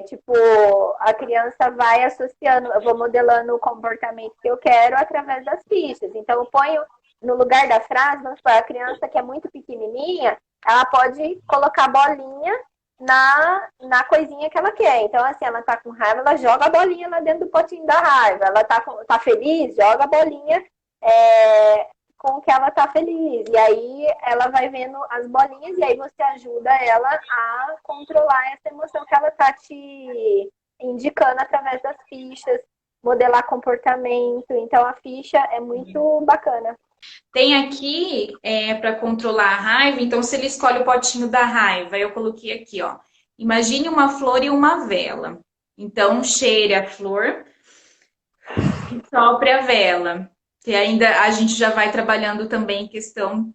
Tipo, a criança vai associando, eu vou modelando o comportamento que eu quero através das fichas. Então, eu ponho no lugar da frase, vamos supor, a criança que é muito pequenininha, ela pode colocar bolinha na coisinha que ela quer. Então, assim, ela tá com raiva, ela joga a bolinha lá dentro do potinho da raiva. Ela tá feliz, joga a bolinha com que ela tá feliz. E aí ela vai vendo as bolinhas e aí você ajuda ela a controlar essa emoção que ela tá te indicando através das fichas, modelar comportamento. Então a ficha é muito bacana. Tem aqui para controlar a raiva, então se ele escolhe o potinho da raiva, eu coloquei aqui, ó. Imagine uma flor e uma vela. Então cheire a flor e sopre a vela. Que ainda a gente já vai trabalhando também questão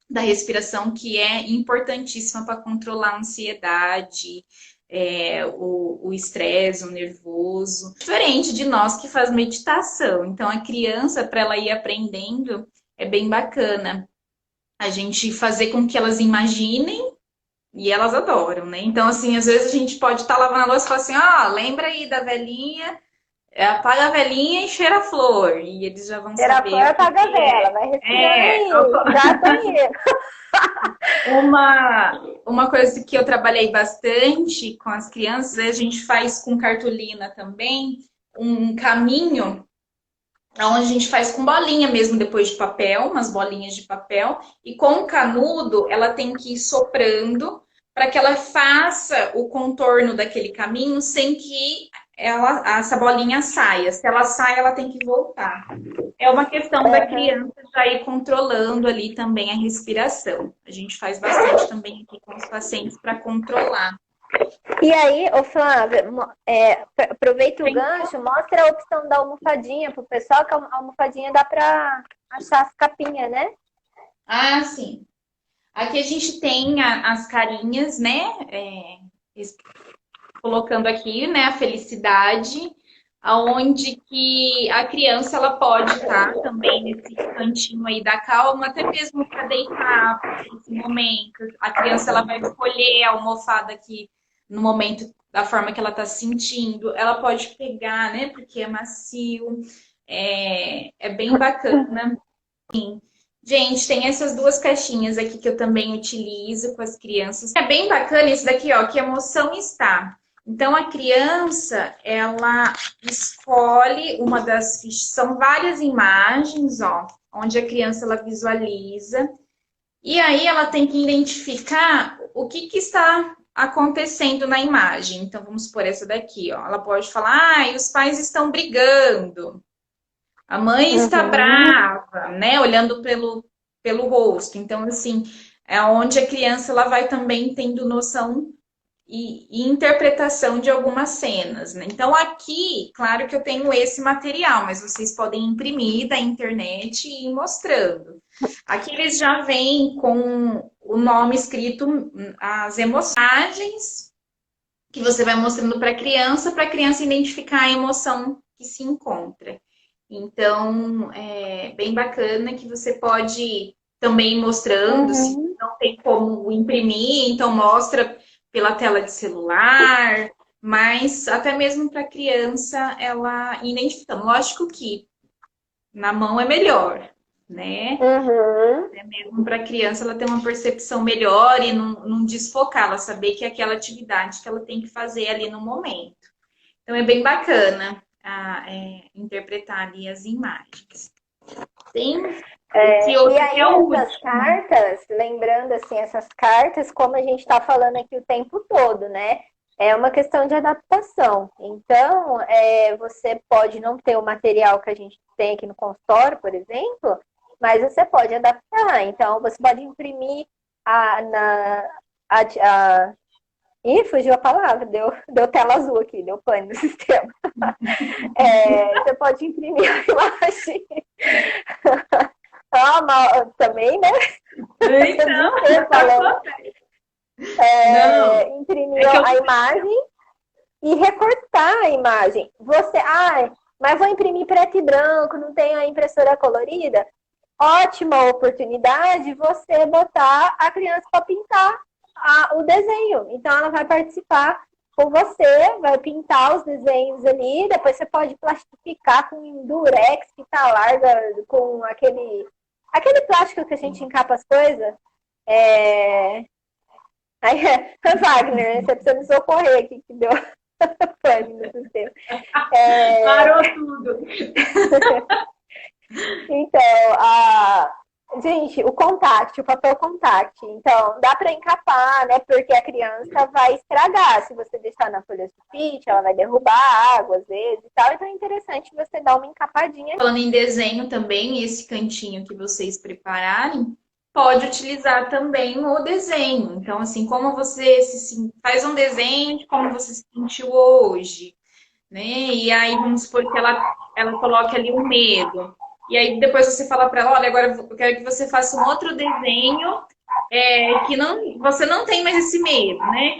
da respiração, que é importantíssima para controlar a ansiedade, o estresse, o nervoso. Diferente de nós que faz meditação. Então, a criança, para ela ir aprendendo, é bem bacana a gente fazer com que elas imaginem e elas adoram, né? Então, assim, às vezes a gente pode estar lavando a louça e falar assim, ó, lembra aí da velhinha, apaga a velhinha e cheira a flor. E eles já vão Cheira a saber flor, apaga a vela, vai respirando aí, já conheço. Uma coisa que eu trabalhei bastante com as crianças, a gente faz com cartolina também, um caminho onde a gente faz com bolinha mesmo, depois de papel, umas bolinhas de papel, e com o canudo ela tem que ir soprando para que ela faça o contorno daquele caminho sem que essa bolinha saia. Se ela sai, ela tem que voltar. É uma questão da criança já ir controlando ali também a respiração. A gente faz bastante também aqui com os pacientes para controlar. E aí, ô Flávia, aproveita o gancho, mostra a opção da almofadinha pro pessoal, que a almofadinha dá para achar as capinhas, né? Ah, sim. Aqui a gente tem as carinhas, né? Colocando aqui, né, a felicidade, aonde que a criança ela pode estar também nesse cantinho aí da calma, até mesmo para deitar nesse momento. A criança ela vai escolher a almofada aqui no momento da forma que ela está sentindo. Ela pode pegar, né, porque é macio, é bem bacana. Sim. Gente, tem essas duas caixinhas aqui que eu também utilizo com as crianças. É bem bacana isso daqui, ó, que emoção está. Então, a criança, ela escolhe uma das fichas, são várias imagens, ó, onde a criança, ela visualiza, e aí ela tem que identificar o que está acontecendo na imagem. Então, vamos por essa daqui, ó, ela pode falar, os pais estão brigando, a mãe está brava, né, olhando pelo rosto. Então, assim, é onde a criança, ela vai também tendo noção e interpretação de algumas cenas, né? Então, aqui, claro que eu tenho esse material, mas vocês podem imprimir da internet e ir mostrando. Aqui eles já vêm com o nome escrito, as emoções que você vai mostrando para a criança identificar a emoção que se encontra. Então, é bem bacana que você pode também ir mostrando, se não tem como imprimir, então mostra pela tela de celular, mas até mesmo para a criança ela identificando. Lógico que na mão é melhor, né? Até mesmo para a criança ela ter uma percepção melhor e não desfocar, ela saber que é aquela atividade que ela tem que fazer ali no momento. Então é bem bacana interpretar ali as imagens. Tem e aí essas cartas, lembrando assim, essas cartas, como a gente está falando aqui o tempo todo, né? É uma questão de adaptação. Então, você pode não ter o material que a gente tem aqui no consultório, por exemplo, mas você pode adaptar. Então, você pode imprimir Ih, fugiu a palavra, deu tela azul aqui, deu pane no sistema. Você pode imprimir a imagem. Também, né? Então, imprimir a imagem e recortar a imagem. Mas vou imprimir preto e branco, não tem a impressora colorida? ótima oportunidade você botar a criança para pintar o desenho. Então, ela vai participar com você, vai pintar os desenhos ali, depois você pode plastificar com durex, fita larga, com aquele plástico que a gente encapa as coisas. Aí, Wagner, você precisa me socorrer aqui, que deu pane no sistema. Parou tudo. Então, gente, o papel contact. Então, dá para encapar, né? Porque a criança vai estragar. Se você deixar na folha sulfite, ela vai derrubar água, às vezes, e tal. Então, é interessante você dar uma encapadinha. Falando em desenho também, esse cantinho que vocês prepararem, pode utilizar também o desenho. Então, assim, como você faz um desenho de como você se sentiu hoje, né? E aí, vamos supor que ela coloque ali o medo. E aí, depois você fala para ela, olha, agora eu quero que você faça um outro desenho que você não tem mais esse medo, né?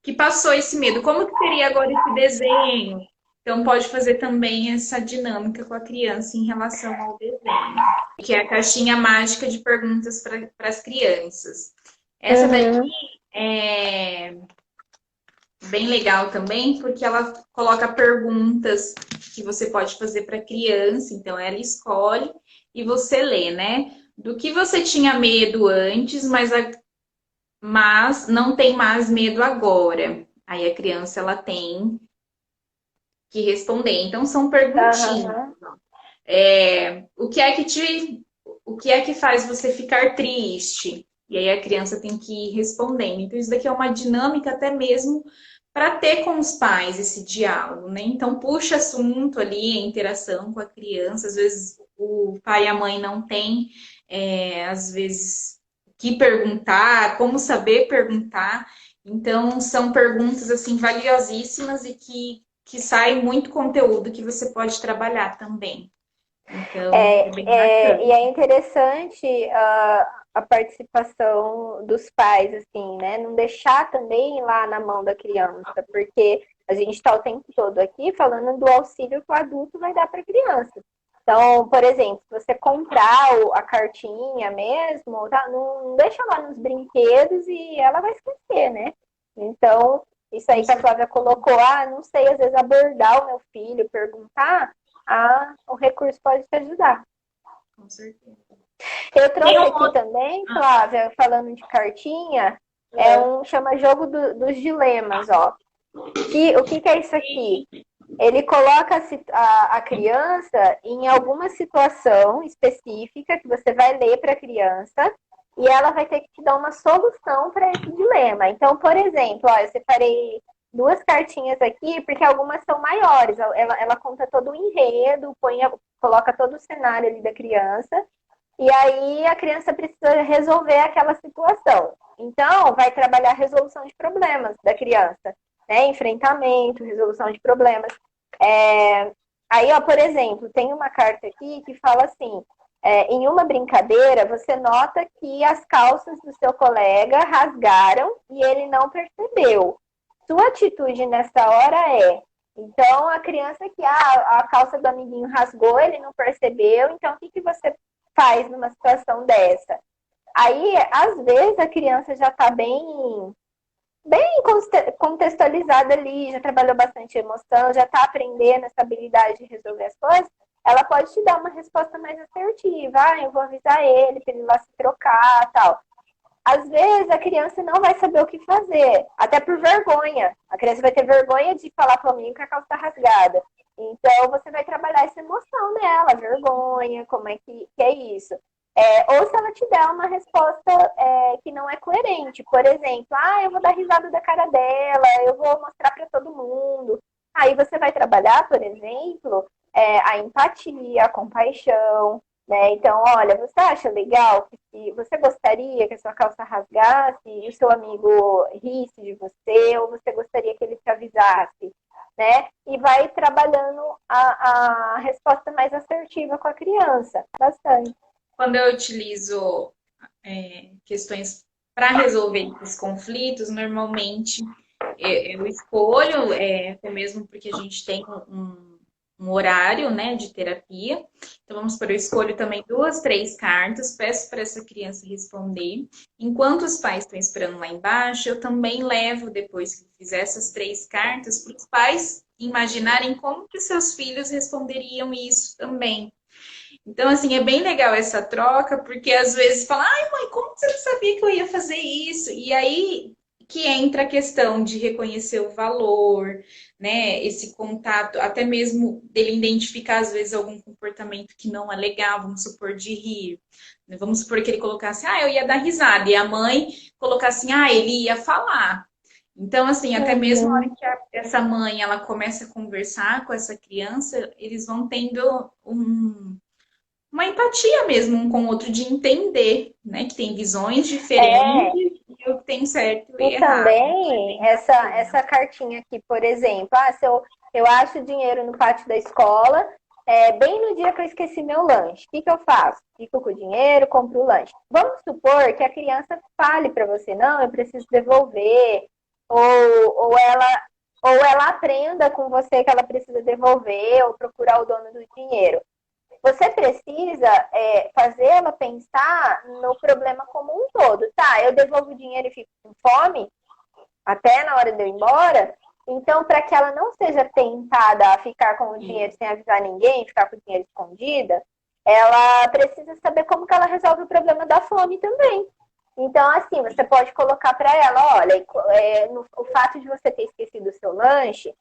Que passou esse medo. Como que seria agora esse desenho? Então, pode fazer também essa dinâmica com a criança em relação ao desenho, que é a caixinha mágica de perguntas para as crianças. Essa daqui é bem legal também, porque ela coloca perguntas que você pode fazer para a criança, então ela escolhe e você lê, né? Do que você tinha medo antes, mas não tem mais medo agora. Aí a criança ela tem que responder. Então são perguntinhas. O que é que faz você ficar triste? E aí a criança tem que ir respondendo. Então isso daqui é uma dinâmica até mesmo para ter com os pais esse diálogo, né? Então puxa assunto ali, a interação com a criança. Às vezes o pai e a mãe não têm, às vezes, o que perguntar, como saber perguntar. Então são perguntas assim valiosíssimas e que sai muito conteúdo que você pode trabalhar também. Então, é bem bacana. E é interessante a participação dos pais, assim, né? Não deixar também lá na mão da criança, porque a gente está o tempo todo aqui falando do auxílio que o adulto vai dar para a criança. Então, por exemplo, se você comprar a cartinha mesmo, tá? Não deixa lá nos brinquedos e ela vai esquecer, né? Então, isso aí que a Flávia colocou, não sei, às vezes abordar o meu filho, perguntar, o recurso pode te ajudar. Com certeza. Eu trouxe aqui também, Flávia, falando de cartinha, chama Jogo dos Dilemas, ó. O que é isso aqui? Ele coloca a criança em alguma situação específica que você vai ler para a criança e ela vai ter que te dar uma solução para esse dilema. Então, por exemplo, eu separei 2 cartinhas aqui, porque algumas são maiores. Ela conta todo o enredo, coloca todo o cenário ali da criança, e aí a criança precisa resolver aquela situação. Então, vai trabalhar a resolução de problemas da criança, né? Enfrentamento, resolução de problemas. Aí, ó, por exemplo, tem uma carta aqui que fala assim: em uma brincadeira, você nota que as calças do seu colega rasgaram e ele não percebeu. Sua atitude nessa hora então a criança que a calça do amiguinho rasgou, ele não percebeu, então o que você faz numa situação dessa? Aí, às vezes, a criança já está bem contextualizada ali, já trabalhou bastante emoção, já está aprendendo essa habilidade de resolver as coisas, ela pode te dar uma resposta mais assertiva. Eu vou avisar ele para ele lá se trocar, tal. Às vezes a criança não vai saber o que fazer, até por vergonha. A criança vai ter vergonha de falar para o amigo que a calça está rasgada. Então você vai trabalhar essa emoção nela, vergonha, como é que é isso. Ou se ela te der uma resposta que não é coerente. Por exemplo, eu vou dar risada da cara dela, eu vou mostrar para todo mundo. Aí você vai trabalhar, por exemplo, a empatia, a compaixão. Né? Então, olha, você acha legal que você gostaria que a sua calça rasgasse e o seu amigo risse de você, ou você gostaria que ele te avisasse? Né? E vai trabalhando a resposta mais assertiva com a criança, bastante. Quando eu utilizo questões para resolver esses conflitos, normalmente eu escolho, até mesmo porque a gente tem um horário, né, de terapia. Então, vamos por, eu escolho também 2, 3 cartas, peço para essa criança responder. Enquanto os pais estão esperando lá embaixo, eu também levo, depois que fizer essas 3 cartas, para os pais imaginarem como que seus filhos responderiam isso também. Então, assim, é bem legal essa troca, porque às vezes fala, ai, mãe, como você não sabia que eu ia fazer isso? E aí que entra a questão de reconhecer o valor, né? Esse contato, até mesmo dele identificar, às vezes, algum comportamento que não é legal, vamos supor, de rir. Né? Vamos supor que ele colocasse, ah, eu ia dar risada, e a mãe colocasse assim, ah, ele ia falar. Então, assim, até mesmo na hora Uhum. que essa mãe ela começa a conversar com essa criança, eles vão tendo uma empatia mesmo um com o outro, de entender, né? Que tem visões diferentes É, e o que tem certo e e errado. Então, é também bem bacana. essa cartinha aqui, por exemplo, se eu acho dinheiro no pátio da escola, bem no dia que eu esqueci meu lanche, o que eu faço? Fico com o dinheiro, compro o lanche. Vamos supor que a criança fale para você, não, eu preciso devolver, ou, ou ela ou ela aprenda com você que ela precisa devolver, ou procurar o dono do dinheiro. Você precisa fazer ela pensar no problema como um todo. Tá, eu devolvo o dinheiro e fico com fome até na hora de eu ir embora. Então, para que ela não seja tentada a ficar com o dinheiro sem avisar ninguém, ficar com o dinheiro escondida, ela precisa saber como que ela resolve o problema da fome também. Então, assim, você pode colocar para ela, olha, o fato de você ter esquecido o seu lanche,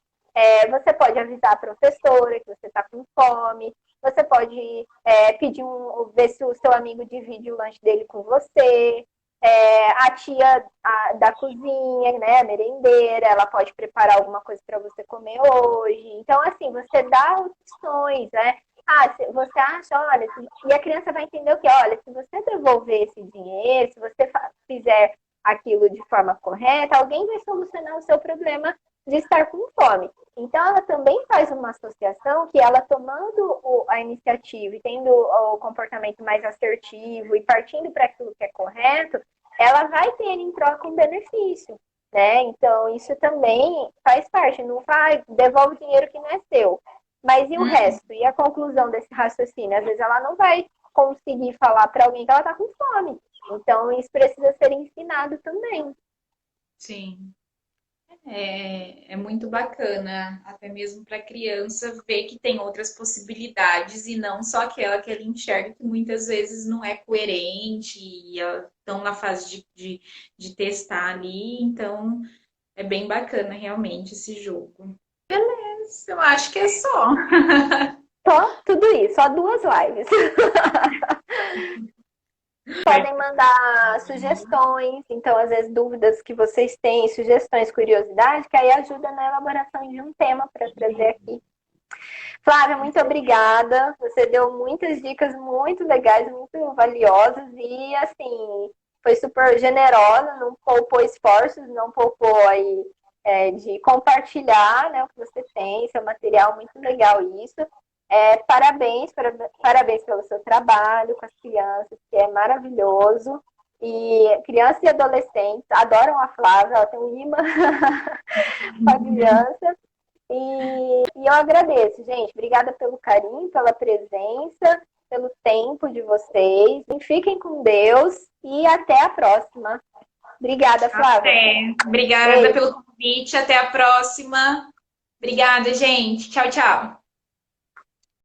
você pode avisar a professora que você está com fome, você pode ver se o seu amigo divide o lanche dele com você, a tia da cozinha, né, a merendeira, ela pode preparar alguma coisa para você comer hoje. Então, assim, você dá opções, né? Você acha, olha, e a criança vai entender o que? Olha, se você devolver esse dinheiro, se você fizer aquilo de forma correta, alguém vai solucionar o seu problema de estar com fome. Então, ela também faz uma associação que ela tomando a iniciativa e tendo o comportamento mais assertivo e partindo para aquilo que é correto, ela vai ter em troca um benefício. Né? Então, isso também faz parte. Não vai, devolve o dinheiro que não é seu. Mas e o Hum, resto? E a conclusão desse raciocínio? Às vezes ela não vai conseguir falar para alguém que ela está com fome. Então, isso precisa ser ensinado também. sim. É muito bacana, até mesmo para a criança ver que tem outras possibilidades e não só aquela que ela enxerga, que muitas vezes não é coerente e estão na fase de testar ali. Então, é bem bacana realmente esse jogo. Mas eu acho que é só. Só tudo isso, só 2 lives. Podem mandar sugestões, então, às vezes, dúvidas que vocês têm, sugestões, curiosidades, que aí ajuda na elaboração de um tema para trazer aqui. Flávia, muito obrigada. Você deu muitas dicas muito legais, muito valiosas e, assim, foi super generosa, não poupou esforços, não poupou aí de compartilhar, né, o que você tem, seu material, muito legal isso. Parabéns pelo seu trabalho com as crianças, que é maravilhoso. E crianças e adolescentes adoram a Flávia, ela tem um imã para criança. E eu agradeço, gente. Obrigada pelo carinho, pela presença, pelo tempo de vocês. E fiquem com Deus e até a próxima. Obrigada, Flávia. Até. Obrigada Beijo. pelo convite. Até a próxima. Obrigada, gente. Tchau, tchau.